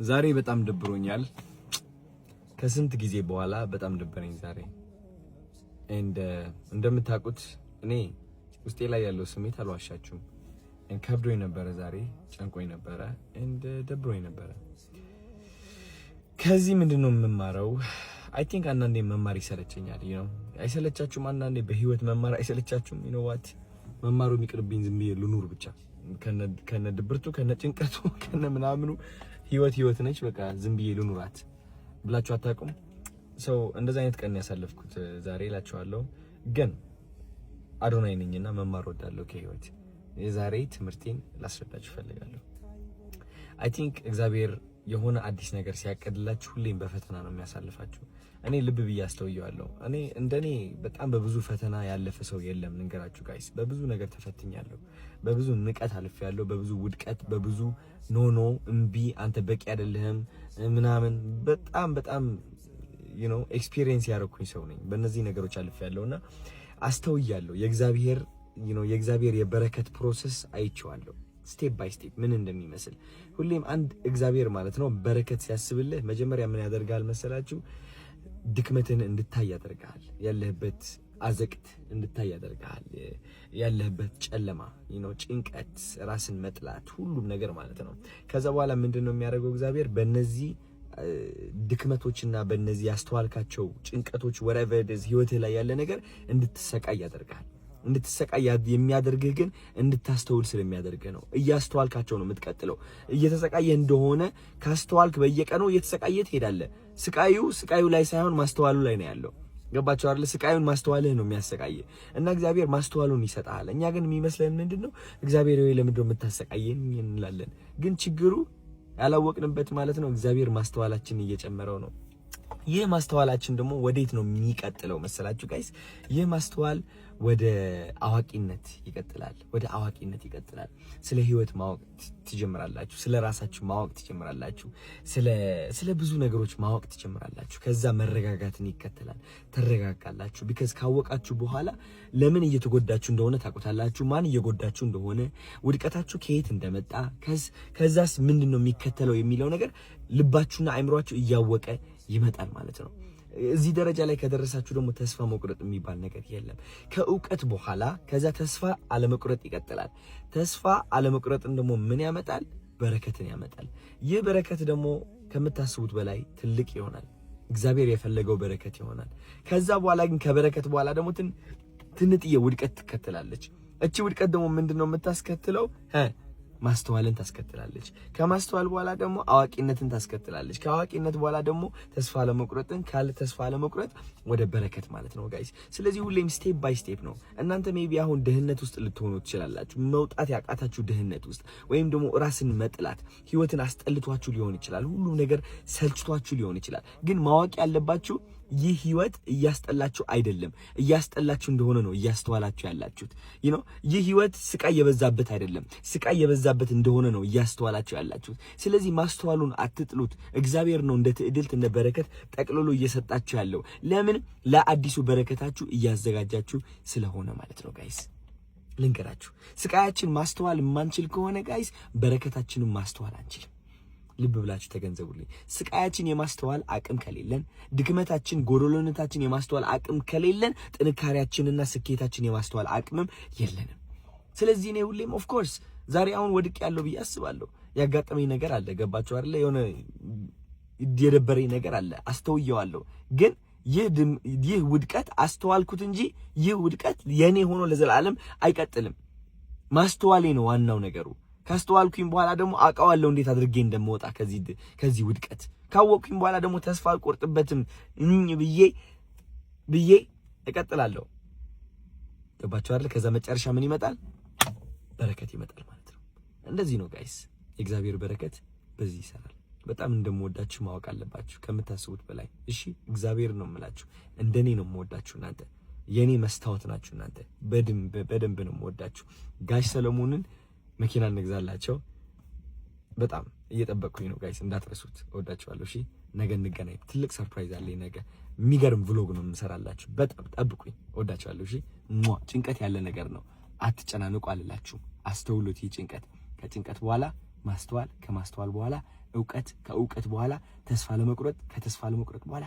ዛሬ በጣም ደብሮኛል። ከስንት ጊዜ በኋላ በጣም ደበረኝ ዛሬ። እንደምታውቁት እኔ ውስጤ ላይ ያለው ስሜት አልዋሻችሁም። ከብዶኝ ነበረ ዛሬ፣ ጨንቆኝ ነበረ፣ ደብሮኝ ነበረ። ከዚህ ምንድነው የምማረው? አይ ቲንክ አንዳንዴ መማር ይሰለቸኛል። አይሰለቻችሁም? አንዳንዴ በህይወት መማር አይሰለቻችሁም? ዋት መማሩ የሚቅርብኝ ዝም ብዬ ልኑር ብቻ ከነ ድብርቱ ከነ ጭንቀቱ ከነ ምናምኑ ህይወት ነች፣ በቃ ዝም ብዬ ልኑራት ብላችሁ አታውቁም? ሰው እንደዛ አይነት ቀን ያሳለፍኩት ዛሬ እላችኋለሁ። ግን አዶናይ ነኝና መማር ወዳለሁ ከህይወት። የዛሬ ትምህርቴን ላስረዳችሁ ፈልጋለሁ። አይ ቲንክ እግዚአብሔር የሆነ አዲስ ነገር ሲያቀድላችሁ ሁሌም በፈተና ነው የሚያሳልፋችሁ። እኔ ልብ ብዬ አስተውየዋለሁ። እኔ እንደኔ በጣም በብዙ ፈተና ያለፈ ሰው የለም። ንገራችሁ ጋይስ፣ በብዙ ነገር ተፈትኛለሁ። በብዙ ንቀት አልፌያለሁ፣ በብዙ ውድቀት፣ በብዙ ኖ እምቢ፣ አንተ በቂ አይደለህም ምናምን በጣም ኤክስፒሪየንስ ያደረኩኝ ሰው ነኝ። በእነዚህ ነገሮች አልፌያለሁና አስተውያለሁ። የእግዚአብሔር የበረከት ፕሮሰስ አይቼዋለሁ። ስቴፕ ባይ ስቴፕ ምን እንደሚመስል ሁሌም አንድ እግዚአብሔር ማለት ነው በረከት ሲያስብልህ መጀመሪያ ምን ያደርጋል መሰላችሁ? ድክመትን እንድታይ ያደርጋል። ያለህበት አዘቅት እንድታይ ያደርጋል። ያለህበት ጨለማ፣ ጭንቀት፣ ራስን መጥላት፣ ሁሉም ነገር ማለት ነው። ከዛ በኋላ ምንድነው የሚያደርገው እግዚአብሔር? በእነዚህ ድክመቶችና በእነዚህ ያስተዋልካቸው ጭንቀቶች whatever it is ህይወትህ ላይ ያለ ነገር እንድትሰቃይ ያደርጋል። እንድትሰቃይ የሚያደርግህ ግን እንድታስተውል ስለሚያደርግህ ነው። እያስተዋልካቸው ነው የምትቀጥለው። እየተሰቃየህ እንደሆነ ካስተዋልክ በየቀኑ እየተሰቃየህ ትሄዳለህ። ስቃዩ ላይ ሳይሆን ማስተዋሉ ላይ ነው ያለው። ገባችሁ አይደል? ስቃዩን ማስተዋልህ ነው የሚያሰቃየህ እና እግዚአብሔር ማስተዋሉን ይሰጣል። እኛ ግን የሚመስለን ምንድነው? እግዚአብሔር ወይ ለምንድነው የምታሰቃየን እንላለን። ግን ችግሩ ያላወቅንበት ማለት ነው እግዚአብሔር ማስተዋላችን እየጨመረው ነው። ይህ ማስተዋላችን ደግሞ ወዴት ነው የሚቀጥለው መሰላችሁ ጋይስ? ይህ ማስተዋል ወደ አዋቂነት ይቀጥላል። ስለ ህይወት ማወቅ ትጀምራላችሁ። ስለ ራሳችሁ ማወቅ ትጀምራላችሁ። ስለ ብዙ ነገሮች ማወቅ ትጀምራላችሁ። ከዛ መረጋጋትን ይከተላል። ተረጋጋላችሁ። ቢካዝ ካወቃችሁ በኋላ ለምን እየተጎዳችሁ እንደሆነ ታውቁታላችሁ። ማን እየጎዳችሁ እንደሆነ፣ ውድቀታችሁ ከየት እንደመጣ፣ ከዛስ ምንድነው የሚከተለው የሚለው ነገር ልባችሁና አእምሯችሁ እያወቀ ይመጣል ማለት ነው። እዚህ ደረጃ ላይ ከደረሳችሁ ደግሞ ተስፋ መቁረጥ የሚባል ነገር የለም። ከእውቀት በኋላ ከዛ ተስፋ አለመቁረጥ ይቀጥላል። ተስፋ አለመቁረጥን ደግሞ ምን ያመጣል? በረከትን ያመጣል። ይህ በረከት ደግሞ ከምታስቡት በላይ ትልቅ ይሆናል። እግዚአብሔር የፈለገው በረከት ይሆናል። ከዛ በኋላ ግን ከበረከት በኋላ ደግሞ ትንጥዬ ውድቀት ትከተላለች። እቺ ውድቀት ደግሞ ምንድነው የምታስከትለው? ማስተዋልን ታስከትላለች። ከማስተዋል በኋላ ደግሞ አዋቂነትን ታስከትላለች። ከአዋቂነት በኋላ ደግሞ ተስፋ ለመቁረጥን፣ ካለ ተስፋ ለመቁረጥ ወደ በረከት ማለት ነው ጋይስ። ስለዚህ ሁሌም ስቴፕ ባይ ስቴፕ ነው። እናንተ ሜቢ አሁን ድህነት ውስጥ ልትሆኑ ትችላላችሁ። መውጣት ያቃታችሁ ድህነት ውስጥ፣ ወይም ደግሞ ራስን መጥላት፣ ህይወትን አስጠልቷችሁ ሊሆን ይችላል። ሁሉም ነገር ሰልችቷችሁ ሊሆን ይችላል። ግን ማወቅ ያለባችሁ ይህ ህይወት እያስጠላችሁ አይደለም። እያስጠላችሁ እንደሆነ ነው እያስተዋላችሁ ያላችሁት። ይህ ህይወት ስቃይ የበዛበት አይደለም። ስቃይ የበዛበት እንደሆነ ነው እያስተዋላችሁ ያላችሁት። ስለዚህ ማስተዋሉን አትጥሉት። እግዚአብሔር ነው እንደ ትዕድልት እንደ በረከት ጠቅልሎ እየሰጣችሁ ያለው። ለምን? ለአዲሱ በረከታችሁ እያዘጋጃችሁ ስለሆነ ማለት ነው ጋይስ። ልንገራችሁ፣ ስቃያችን ማስተዋል የማንችል ከሆነ ጋይስ በረከታችንን ማስተዋል አንችልም። ልብ ብላችሁ ተገንዘቡልኝ። ስቃያችን የማስተዋል አቅም ከሌለን፣ ድክመታችን ጎዶሎነታችን የማስተዋል አቅም ከሌለን፣ ጥንካሬያችንና ስኬታችን የማስተዋል አቅምም የለንም። ስለዚህ እኔ ሁሌም ኦፍ ኮርስ ዛሬ አሁን ወድቅ ያለው ብዬ አስባለሁ። ያጋጠመኝ ነገር አለ። ገባችሁ አይደለ? የሆነ የደበረኝ ነገር አለ። አስተውየዋለሁ። ግን ይህ ውድቀት አስተዋልኩት እንጂ ይህ ውድቀት የኔ ሆኖ ለዘላለም አይቀጥልም። ማስተዋሌ ነው ዋናው ነገሩ። ካስተዋልኩኝ በኋላ ደግሞ አውቀዋለሁ እንዴት አድርጌ እንደምወጣ ከዚህ ውድቀት። ካወቅኩኝ በኋላ ደግሞ ተስፋ አልቆርጥበትም ብዬ እቀጥላለሁ። ገባችሁ አይደል? ከዛ መጨረሻ ምን ይመጣል? በረከት ይመጣል ማለት ነው። እንደዚህ ነው ጋይስ። የእግዚአብሔር በረከት በዚህ ይሰራል። በጣም እንደምወዳችሁ ማወቅ አለባችሁ ከምታስቡት በላይ። እሺ፣ እግዚአብሔር ነው የምላችሁ። እንደኔ ነው የምወዳችሁ እናንተ። የኔ መስታወት ናችሁ እናንተ። በደንብ ነው የምወዳችሁ። ጋሽ ሰለሞንን መኪና እንግዛላቸው። በጣም እየጠበቅኩኝ ነው ጋይስ፣ እንዳትረሱት። እወዳችኋለሁ። እሺ፣ ነገ እንገናኝ። ትልቅ ሰርፕራይዝ አለኝ ነገ። የሚገርም ቭሎግ ነው የምሰራላችሁ። በጣም ጠብቁኝ። እወዳችኋለሁ። እሺ። ጭንቀት ያለ ነገር ነው፣ አትጨናነቁ አልላችሁም። አስተውሉት። ይህ ጭንቀት ከጭንቀት በኋላ ማስተዋል፣ ከማስተዋል በኋላ እውቀት፣ ከእውቀት በኋላ ተስፋ ለመቁረጥ፣ ከተስፋ ለመቁረጥ በኋላ